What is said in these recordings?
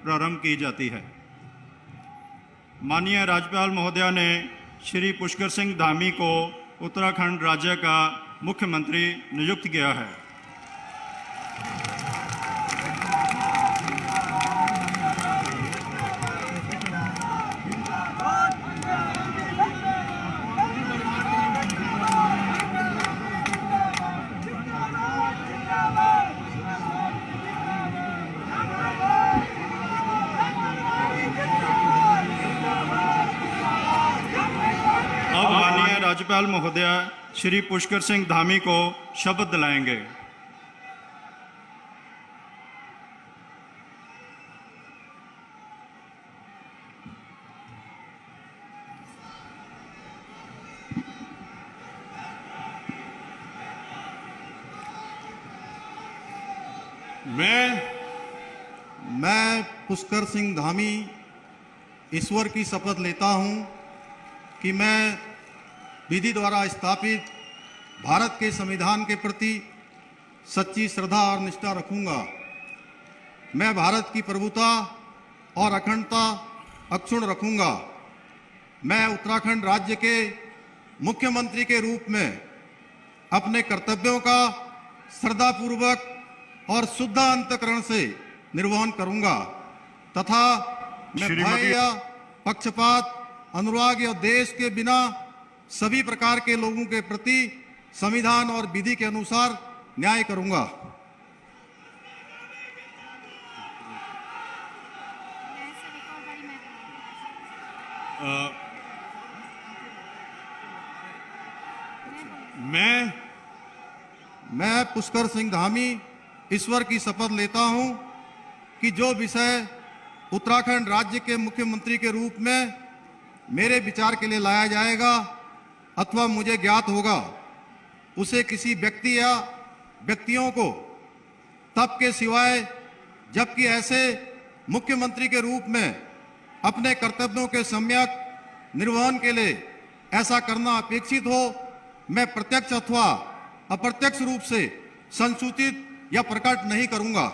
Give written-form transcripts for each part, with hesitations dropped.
प्रारंभ की जाती है। माननीय राज्यपाल महोदया ने श्री पुष्कर सिंह धामी को उत्तराखंड राज्य का मुख्यमंत्री नियुक्त किया है। अब माननीय राज्यपाल महोदया श्री पुष्कर सिंह धामी को शपथ दिलाएंगे। मैं पुष्कर सिंह धामी ईश्वर की शपथ लेता हूं कि मैं विधि द्वारा स्थापित भारत के संविधान के प्रति सच्ची श्रद्धा और निष्ठा रखूंगा। मैं भारत की प्रभुता और अखंडता अक्षुण्ण रखूंगा। मैं उत्तराखंड राज्य के मुख्यमंत्री के रूप में अपने कर्तव्यों का श्रद्धापूर्वक और शुद्ध अंतःकरण से निर्वहन करूंगा तथा मैं भय या पक्षपात, अनुराग या देश के बिना सभी प्रकार के लोगों के प्रति संविधान और विधि के अनुसार न्याय करूंगा। मैं पुष्कर सिंह धामी ईश्वर की शपथ लेता हूं कि जो विषय उत्तराखंड राज्य के मुख्यमंत्री के रूप में मेरे विचार के लिए लाया जाएगा अथवा मुझे ज्ञात होगा, उसे किसी व्यक्ति या व्यक्तियों को तब के सिवाय जबकि ऐसे मुख्यमंत्री के रूप में अपने कर्तव्यों के सम्यक निर्वहन के लिए ऐसा करना अपेक्षित हो, मैं प्रत्यक्ष अथवा अप्रत्यक्ष रूप से संसूचित या प्रकट नहीं करूंगा।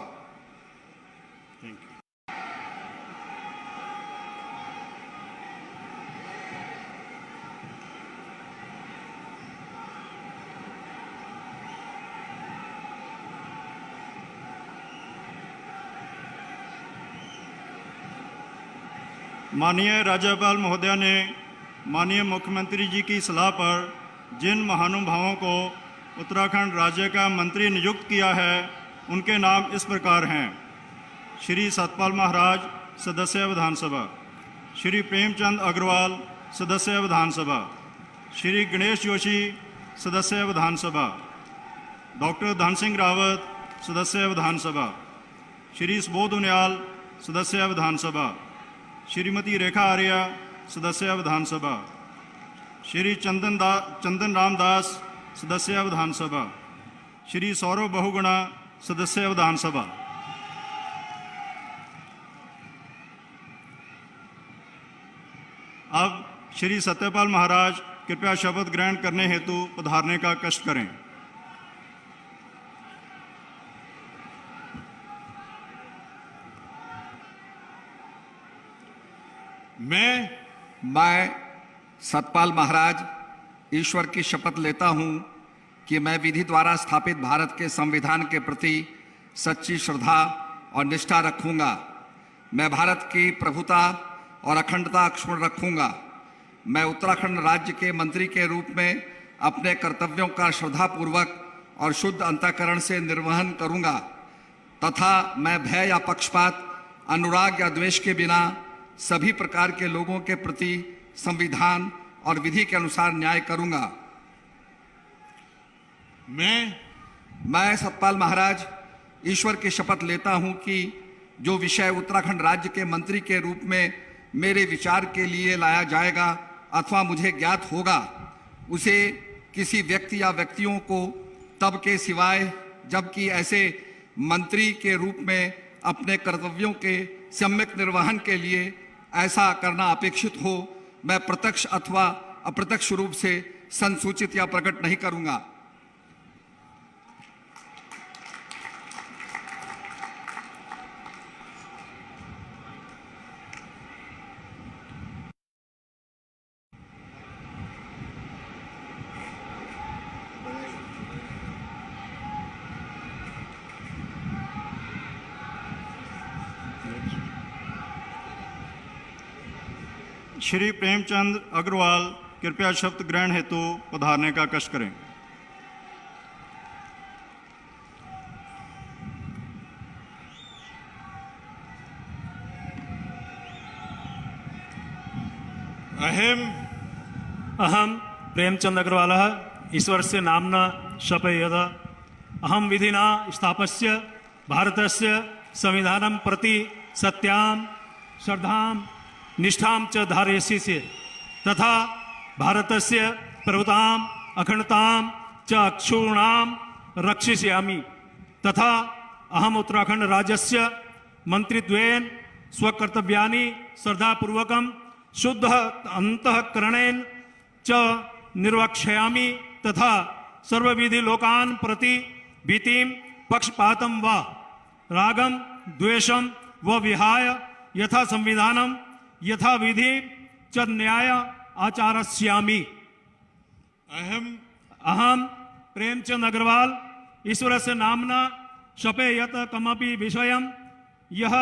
माननीय राज्यपाल महोदया ने माननीय मुख्यमंत्री जी की सलाह पर जिन महानुभावों को उत्तराखंड राज्य का मंत्री नियुक्त किया है, उनके नाम इस प्रकार हैं। श्री सतपाल महाराज, सदस्य विधानसभा। श्री प्रेमचंद अग्रवाल, सदस्य विधानसभा। श्री गणेश जोशी, सदस्य विधानसभा। डॉक्टर धन सिंह रावत, सदस्य विधानसभा। श्री सुबोध उनियाल, सदस्य विधानसभा। श्रीमती रेखा आर्या, सदस्य विधानसभा। श्री चंदन रामदास, सदस्य विधानसभा। श्री सौरभ बहुगुणा, सदस्य विधानसभा। अब श्री सत्यपाल महाराज कृपया शपथ ग्रहण करने हेतु पधारने का कष्ट करें। मैं सतपाल महाराज ईश्वर की शपथ लेता हूं कि मैं विधि द्वारा स्थापित भारत के संविधान के प्रति सच्ची श्रद्धा और निष्ठा रखूंगा। मैं भारत की प्रभुता और अखंडता अक्षुण्ण रखूंगा। मैं उत्तराखंड राज्य के मंत्री के रूप में अपने कर्तव्यों का श्रद्धापूर्वक और शुद्ध अंतःकरण से निर्वहन करूंगा तथा मैं भय या पक्षपात, अनुराग या द्वेष के बिना सभी प्रकार के लोगों के प्रति संविधान और विधि के अनुसार न्याय करूंगा। मैं सतपाल महाराज ईश्वर की शपथ लेता हूं कि जो विषय उत्तराखंड राज्य के मंत्री के रूप में मेरे विचार के लिए लाया जाएगा अथवा मुझे ज्ञात होगा, उसे किसी व्यक्ति या व्यक्तियों को तब के सिवाय जबकि ऐसे मंत्री के रूप में अपने कर्तव्यों के सम्यक निर्वहन के लिए ऐसा करना अपेक्षित हो, मैं प्रत्यक्ष अथवा अप्रत्यक्ष रूप से संसूचित या प्रकट नहीं करूंगा। श्री प्रेमचंद अग्रवाल कृपया शपथ ग्रहण हेतु पधारने का कष्ट करें। अहम प्रेमचंद अग्रवाल ईश्वरस्य नाम्ना शपयेत् अहम विधिना स्थापस्य भारतस्य संविधानं प्रति सत्यां श्रद्धां निष्ठां च धारयिष्ये तथा भारतस्य प्रभुतां अखंडतां च अक्षुण्णां रक्षिष्यामि तथा अहम उत्तराखंड राज्यस्य मंत्रित्वेन स्वकर्तव्यानि श्रद्धापूर्वकं शुद्ध अंतःकरणेन च निर्वक्ष्यामि तथा सर्वविधि लोकान् प्रति भीतिं पक्षपातं वा रागं द्वेषं व विहाय यथा संविधानं यथा विधि च न्याय आचरिष्यामि। अहम प्रेमचंद अग्रवाल ईश्वरस्य नाम्ना शपयेत् कमपि विषयं यः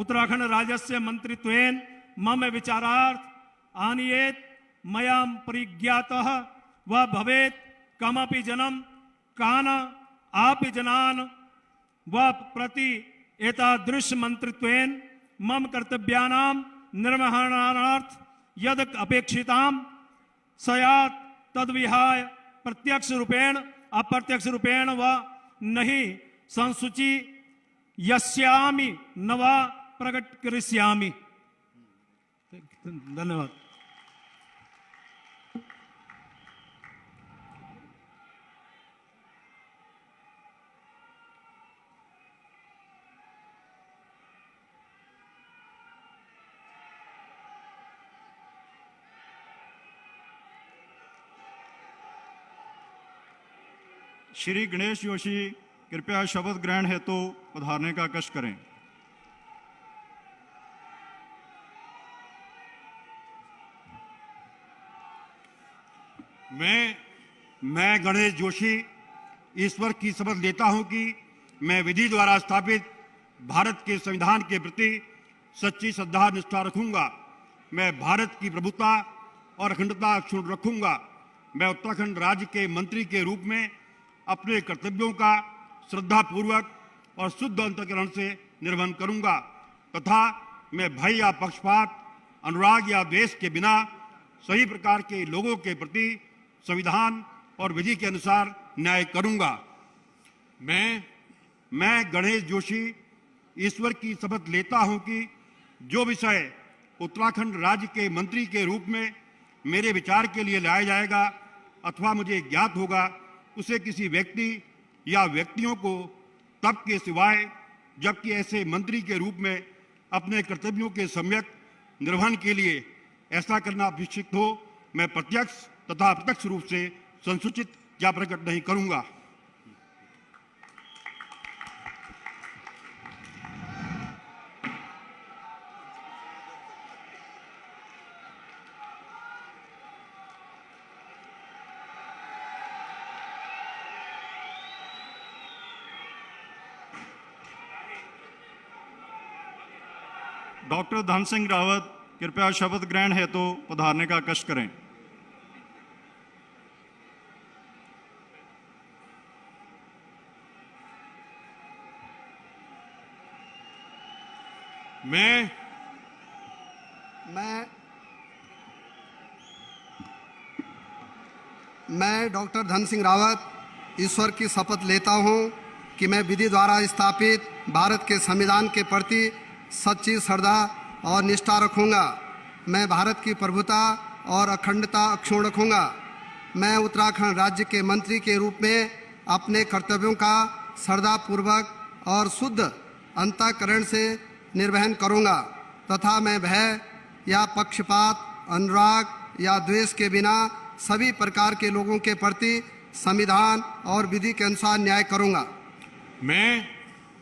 उत्तराखंड राज्यस्य मंत्रित्वेन मम विचारार्थ आनीयेत् मया परिज्ञातः व भवेत् कमपि जनं कान् अपि जनान् व प्रति एतादृश मंत्रित्वेन मम कर्तव्यानां निर्वहणार्थ यद अपेक्षितां स्यात् तद्विहाय प्रत्यक्ष रूपेण अप्रत्यक्ष रूपेण व नहि संसूची यस्यामि न वा प्रकट करिष्यामि। धन्यवाद। श्री गणेश जोशी कृपया शपथ ग्रहण हेतु पधारने का कष्ट करें। मैं गणेश जोशी ईश्वर की शपथ लेता हूं कि मैं विधि द्वारा स्थापित भारत के संविधान के प्रति सच्ची श्रद्धा निष्ठा रखूंगा। मैं भारत की प्रभुता और अखंडता अक्षुण्ण रखूंगा। मैं उत्तराखंड राज्य के मंत्री के रूप में अपने कर्तव्यों का श्रद्धापूर्वक और शुद्ध अंतःकरण से निर्वहन करूंगा तथा मैं भय या पक्षपात अनुराग या द्वेष के बिना सही प्रकार के लोगों के प्रति संविधान और विधि के अनुसार न्याय करूंगा। मैं गणेश जोशी ईश्वर की शपथ लेता हूं कि जो विषय उत्तराखंड राज्य के मंत्री के रूप में मेरे विचार के लिए लाया जाएगा अथवा मुझे ज्ञात होगा उसे किसी व्यक्ति या व्यक्तियों को तब के सिवाय जबकि ऐसे मंत्री के रूप में अपने कर्तव्यों के सम्यक निर्वहन के लिए ऐसा करना अपेक्षित हो मैं प्रत्यक्ष तथा अप्रत्यक्ष रूप से संसूचित या प्रकट नहीं करूंगा। डॉक्टर धन सिंह रावत कृपया शपथ ग्रहण हेतु पधारने का कष्ट करें। मैं डॉक्टर धन सिंह रावत ईश्वर की शपथ लेता हूं कि मैं विधि द्वारा स्थापित भारत के संविधान के प्रति सच्ची श्रद्धा और निष्ठा रखूंगा। मैं भारत की प्रभुता और अखंडता अक्षुण्ण रखूंगा। मैं उत्तराखंड राज्य के मंत्री के रूप में अपने कर्तव्यों का श्रद्धापूर्वक और शुद्ध अंतःकरण से निर्वहन करूंगा तथा मैं भय या पक्षपात अनुराग या द्वेष के बिना सभी प्रकार के लोगों के प्रति संविधान और विधि के अनुसार न्याय करूंगा।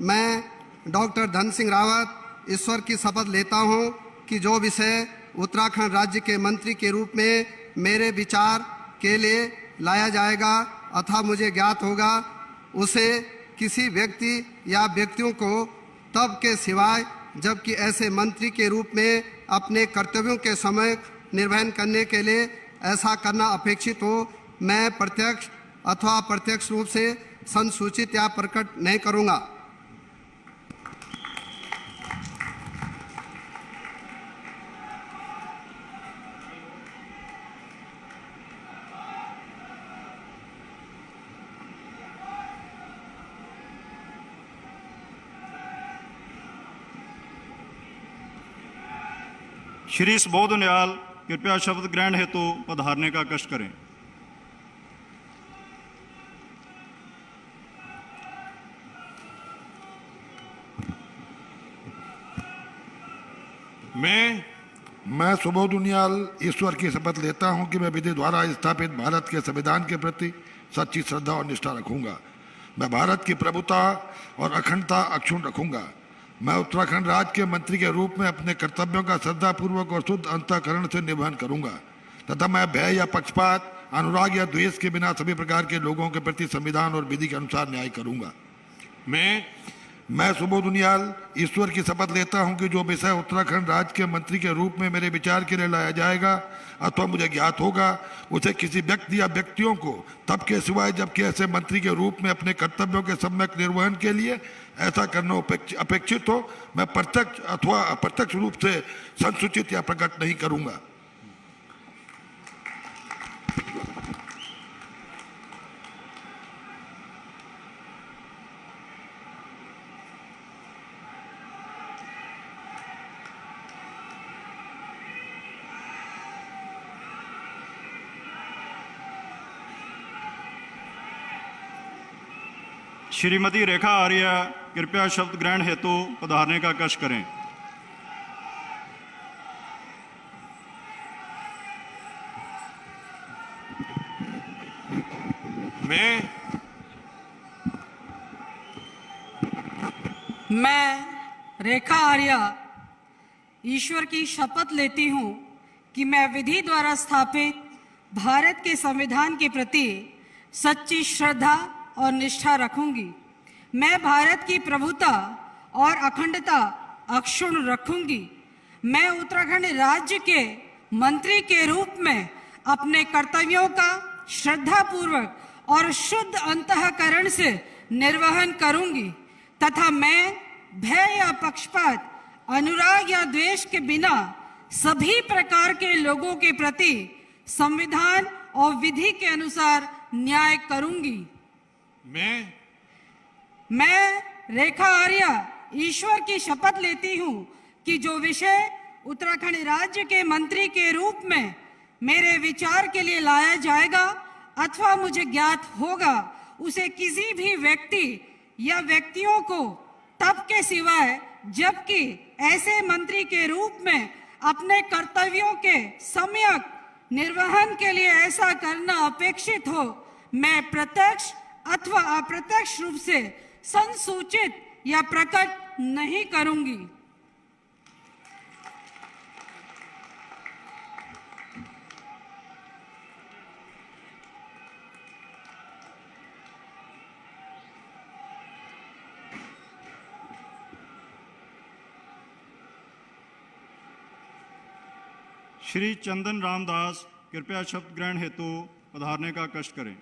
मैं डॉक्टर धन सिंह रावत ईश्वर की शपथ लेता हूं कि जो विषय उत्तराखंड राज्य के मंत्री के रूप में मेरे विचार के लिए लाया जाएगा अथवा मुझे ज्ञात होगा उसे किसी व्यक्ति या व्यक्तियों को तब के सिवाय जबकि ऐसे मंत्री के रूप में अपने कर्तव्यों के समय निर्वहन करने के लिए ऐसा करना अपेक्षित हो, मैं प्रत्यक्ष अथवा अप्रत्यक्ष रूप से संसूचित या प्रकट नहीं करूँगा। श्री सुबोध उनियाल कृपया शब्द ग्रहण हेतु पधारने का कष्ट करें। मैं सुबोध उनियाल ईश्वर की शपथ लेता हूं कि मैं विधि द्वारा स्थापित भारत के संविधान के प्रति सच्ची श्रद्धा और निष्ठा रखूंगा। मैं भारत की प्रभुता और अखंडता अक्षुण्ण रखूंगा। मैं उत्तराखंड राज्य के मंत्री के रूप में अपने कर्तव्यों का श्रद्धापूर्वक और शुद्ध अंतःकरण से निर्वहन करूंगा तथा मैं भय या पक्षपात, अनुराग या द्वेष के बिना सभी प्रकार के लोगों के प्रति संविधान और विधि के अनुसार न्याय करूंगा। मैं सुबोध उनियाल ईश्वर की शपथ लेता हूं कि जो विषय उत्तराखंड राज्य के मंत्री के रूप में मेरे विचार के लिए लाया जाएगा अथवा मुझे ज्ञात होगा, उसे किसी व्यक्ति या व्यक्तियों को तब के सिवाय जबकि ऐसे मंत्री के रूप में अपने कर्तव्यों के सम्यक निर्वहन के लिए ऐसा करना अपेक्षित हो, मैं प्रत्यक्ष अथवा अप्रत्यक्ष रूप से संसूचित या प्रकट नहीं करूंगा। श्रीमती रेखा आर्य कृपया शब्द ग्रहण हेतु पधारने का कष्ट करें। मैं रेखा आर्य ईश्वर की शपथ लेती हूँ कि मैं विधि द्वारा स्थापित भारत के संविधान के प्रति सच्ची श्रद्धा और निष्ठा रखूंगी। मैं भारत की प्रभुता और अखंडता अक्षुण्ण रखूंगी। मैं उत्तराखंड राज्य के मंत्री के रूप में अपने कर्तव्यों का श्रद्धापूर्वक और शुद्ध अंतःकरण से निर्वहन करूंगी तथा मैं भय या पक्षपात, अनुराग या द्वेष के बिना सभी प्रकार के लोगों के प्रति संविधान और विधि के अनुसार न्याय करूंगी। मैं रेखा आर्य ईश्वर की शपथ लेती हूँ कि जो विषय उत्तराखंड राज्य के मंत्री के रूप में मेरे विचार के लिए लाया जाएगा अथवा मुझे ज्ञात होगा, उसे किसी भी व्यक्ति या व्यक्तियों को तब के सिवाय जबकि ऐसे मंत्री के रूप में अपने कर्तव्यों के सम्यक निर्वहन के लिए ऐसा करना अपेक्षित हो, मैं प्रत्यक्ष अथवा अप्रत्यक्ष रूप से संसूचित या प्रकट नहीं करूंगी। श्री चंदन रामदास कृपया शब्द ग्रहण हेतु पधारने का कष्ट करें।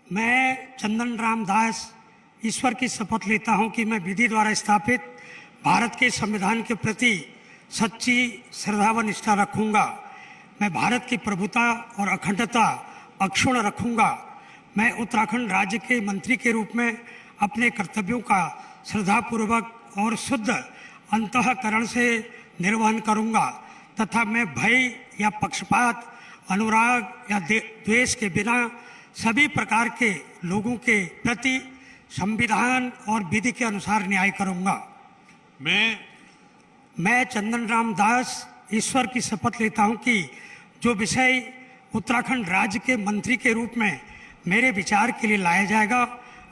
मैं चंदन रामदास ईश्वर की शपथ लेता हूं कि मैं विधि द्वारा स्थापित भारत के संविधान के प्रति सच्ची श्रद्धा व निष्ठा रखूंगा। मैं भारत की प्रभुता और अखंडता अक्षुण्ण रखूंगा। मैं उत्तराखंड राज्य के मंत्री के रूप में अपने कर्तव्यों का श्रद्धापूर्वक और शुद्ध अंतःकरण से निर्वहन करूंगा तथा मैं भय या पक्षपात, अनुराग या द्वेष के बिना सभी प्रकार के लोगों के प्रति संविधान और विधि के अनुसार न्याय करूंगा। मैं चंदन राम दास ईश्वर की शपथ लेता हूं कि जो विषय उत्तराखंड राज्य के मंत्री के रूप में मेरे विचार के लिए लाया जाएगा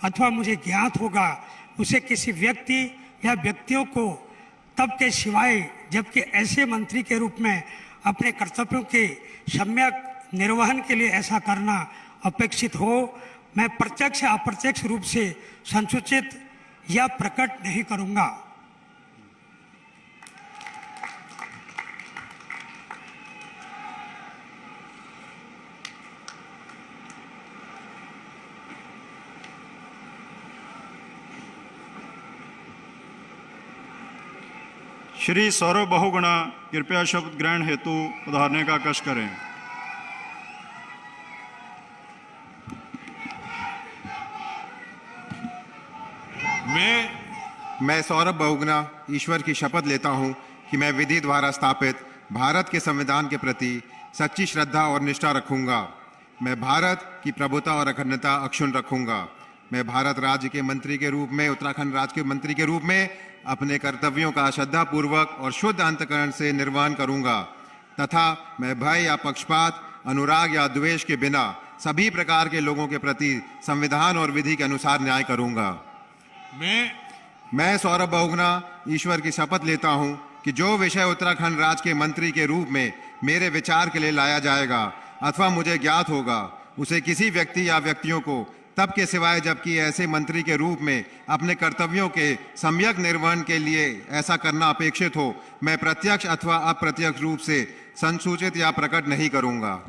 अथवा मुझे ज्ञात होगा, उसे किसी व्यक्ति या व्यक्तियों को तब के सिवाय जबकि ऐसे मंत्री के रूप में अपने कर्तव्यों के सम्यक निर्वहन के लिए ऐसा करना अपेक्षित हो। मैं प्रत्यक्ष या अप्रत्यक्ष रूप से संसूचित या प्रकट नहीं करूंगा। श्री सौरभ बहुगुणा कृपया शपथ ग्रहण हेतु उधारने का कष्ट करें। मैं सौरभ बहुगुणा ईश्वर की शपथ लेता हूं कि मैं विधि द्वारा स्थापित भारत के संविधान के प्रति सच्ची श्रद्धा और निष्ठा रखूंगा। मैं भारत की प्रभुता और अखंडता अक्षुण्ण रखूंगा। मैं भारत राज्य के मंत्री के रूप में, उत्तराखंड राज्य के मंत्री के रूप में अपने कर्तव्यों का श्रद्धापूर्वक और शुद्ध अंतःकरण से निर्वहन करूंगा तथा मैं भय या पक्षपात, अनुराग या द्वेष के बिना सभी प्रकार के लोगों के प्रति संविधान और विधि के अनुसार न्याय करूंगा। मैं सौरभ बहुगुणा ईश्वर की शपथ लेता हूं कि जो विषय उत्तराखंड राज्य के मंत्री के रूप में मेरे विचार के लिए लाया जाएगा अथवा मुझे ज्ञात होगा, उसे किसी व्यक्ति या व्यक्तियों को तब के सिवाय जबकि ऐसे मंत्री के रूप में अपने कर्तव्यों के सम्यक निर्वहन के लिए ऐसा करना अपेक्षित हो, मैं प्रत्यक्ष अथवा अप्रत्यक्ष रूप से संसूचित या प्रकट नहीं करूंगा।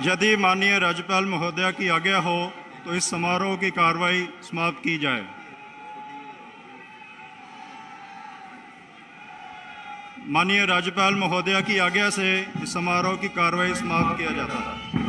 यदि माननीय राज्यपाल महोदया की आज्ञा हो तो इस समारोह की कार्रवाई समाप्त की जाए। माननीय राज्यपाल महोदया की आज्ञा से इस समारोह की कार्रवाई समाप्त किया जाता है।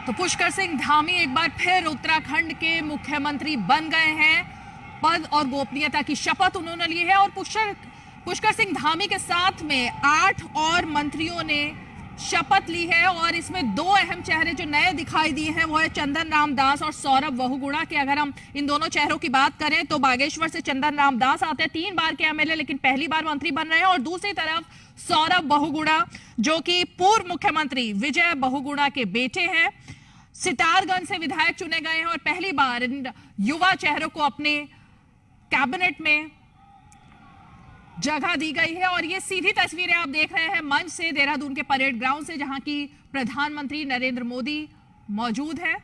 तो पुष्कर सिंह धामी एक बार फिर उत्तराखंड के मुख्यमंत्री बन गए हैं। पद और गोपनीयता की शपथ उन्होंने ली है और पुष्कर सिंह धामी के साथ में 8 और मंत्रियों ने शपथ ली है और इसमें दो अहम चेहरे जो नए दिखाई दिए हैं वो है चंदन राम दास और सौरभ बहुगुणा के। अगर हम इन दोनों चेहरों की बात करें तो बागेश्वर से चंदन राम दास आते हैं, 3 बार के एमएलए लेकिन पहली बार मंत्री बन रहे हैं, और दूसरी तरफ सौरभ बहुगुणा जो कि पूर्व मुख्यमंत्री विजय बहुगुणा के बेटे हैं, सितारगंज से विधायक चुने गए हैं और पहली बार इन युवा चेहरों को अपने कैबिनेट में जगह दी गई है। और ये सीधी तस्वीरें आप देख रहे हैं मंच से, देहरादून के परेड ग्राउंड से, जहां की प्रधानमंत्री नरेंद्र मोदी मौजूद है।